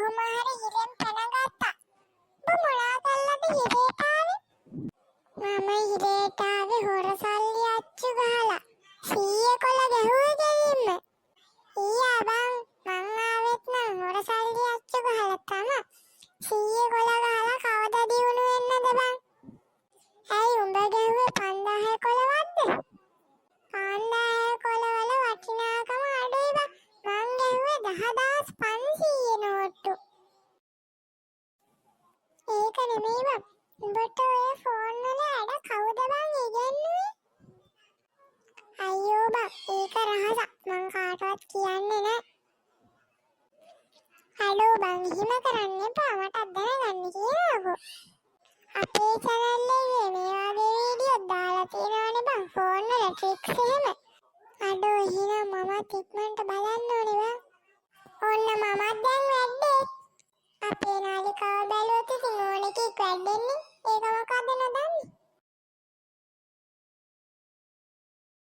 කොහොම හරි හිරෙන් පැනගත්තා. ඔබ මොනා කළාද හිරේට ආවේ? මම හිරේට ආවේ හොර සල්ලි අච්චු ගහලා. 100 කොළ ගැහුවේ ගෙලින්ම. ඊයා බං මං ආවෙත් නම් හොර සල්ලි අච්චු ගහලා තමයි. 100 කොළ ගහලා කවදා දියුණු වෙන්නද බං? ඇයි උඹ ගැහුවේ 5000 කොළවත්ද? 5000 කොළවල වටිනාකම අඩුයි බං. මං ගැහුවේ 10500 නෝට්ටු. ඒක නෙමෙයි බං. උඹට ඔය ෆෝන් වල ඇඩ කවුද බං ඉගෙනුවේ? අයියෝ බං ඒක රහසක්. මං කාටවත් කියන්නේ නෑ. හලෝ බං එහෙම කරන්න එපා. මටත් දැනගන්න කියනකෝ. අපේ channel එකේ මේ වගේ වීඩියෝ දාලා තියෙනවනේ බං ෆෝන් වල ට්‍රික්ස් එහෙම. අඩෝ එහෙනම් මමත් ඉක්මනට බලන්න ඕනේ බං. ඔන්න මමත් දැන් වැඩේ. අපේ